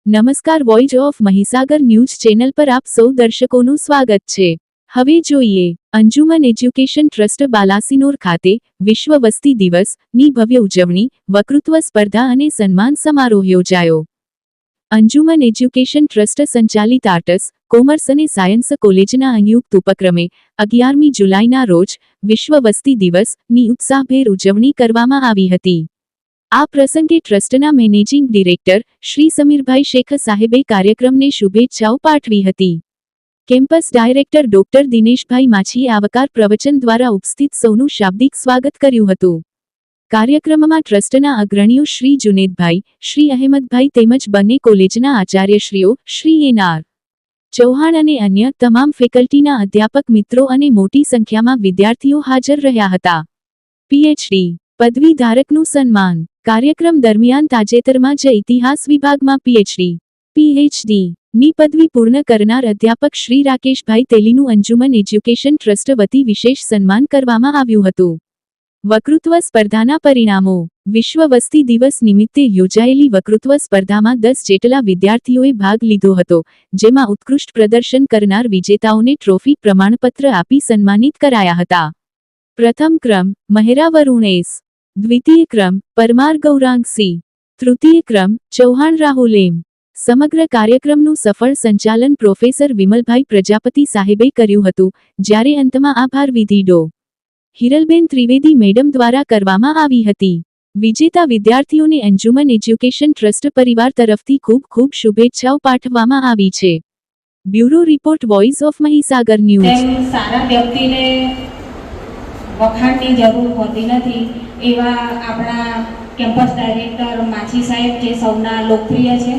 નમસ્કાર, voice of Mahisagar news channel પર આપ સૌ દર્શકોનું સ્વાગત છે। હવે જોઈએ અંજુમન એજ્યુકેશન ટ્રસ્ટ બાલાસિનોર ખાતે વિશ્વ વસ્તી દિવસની ભવ્ય ઉજવણી, વક્તૃત્વ સ્પર્ધા અને સન્માન સમારોહ યોજાયો। અંજુમન એજ્યુકેશન ટ્રસ્ટ સંચાલિત આર્ટસ, કોમર્સ અને સાયન્સ કોલેજના સંયુક્ત ઉપક્રમે 11મી જુલાઈના રોજ વિશ્વ વસ્તી દિવસની ઉત્સાહભેર ઉજવણી કરવામાં આવી હતી। આ પ્રસંગે ટ્રસ્ટના મેનેજિંગ ડિરેક્ટર શ્રી સમીરભાઈ શેખ સાહેબે કાર્યક્રમને શુભેચ્છાઓ પાઠવી હતી। કેમ્પસ ડાયરેક્ટર ડોક્ટર દિનેશભાઈ માછીએ આવકાર પ્રવચન દ્વારા ઉપસ્થિત સૌનું શાબ્દિક સ્વાગત કર્યું હતું। કાર્યક્રમમાં ટ્રસ્ટના અગ્રણીઓ શ્રી જુનેદભાઈ, શ્રી અહેમદભાઈ તેમજ બંને કોલેજના આચાર્યશ્રીઓ શ્રી એન.આર. ચૌહાણ અને અન્ય તમામ ફેકલ્ટીના અધ્યાપક મિત્રો અને મોટી સંખ્યામાં વિદ્યાર્થીઓ હાજર રહ્યા હતા। પીએચડી પદવી ધારકનું સન્માન। કાર્યક્રમ દરમિયાન તાજેતરમાં જ ઇતિહાસ વિભાગમાં પીએચડી, પીએચડી ની પદવી પૂર્ણ કરનાર અધ્યાપક શ્રી રાકેશભાઈ તેલીનું અંજુમન એજ્યુકેશન ટ્રસ્ટ વતી વિશેષ સન્માન કરવામાં આવ્યું હતું। વક્તૃત્વ સ્પર્ધાના પરિણામો। વિશ્વ વસ્તી દિવસ નિમિત્તે યોજાયેલી વક્તૃત્વ સ્પર્ધામાં 10 જેટલા વિદ્યાર્થીઓએ ભાગ લીધો હતો, જેમાં ઉત્કૃષ્ટ પ્રદર્શન કરનાર વિજેતાઓને ટ્રોફી, પ્રમાણપત્ર આપી સન્માનિત કરાયા હતા। પ્રથમ ક્રમ મહેરા વરુણ એસ, દ્વિતીય ક્રમ પરમાર ગૌરાંગ સી, તૃતીય ક્રમ ચૌહાણ રાહુલ એમ। સમગ્ર કાર્યક્રમનું સફળ સંચાલન પ્રોફેસર વિમલભાઈ પ્રજાપતિ સાહેબે કર્યું હતું, જ્યારે અંતમાં આભાર વિધિ ડો. હિરલબેન ત્રિવેદી મેડમ દ્વારા કરવામાં આવી હતી। વિજેતા વિદ્યાર્થીઓને અંજુમન એજ્યુકેશન ટ્રસ્ટ પરિવાર તરફથી ખૂબ ખૂબ શુભેચ્છાઓ પાઠવવામાં આવી છે। Bureau report, voice of Mahisagar news. સારા વ્યક્તિને વખાણની જરૂર હોતી નથી એવા આપણા કેમ્પસ ડાયરેક્ટર માછી સાહેબ જે સૌના લોકપ્રિય છે,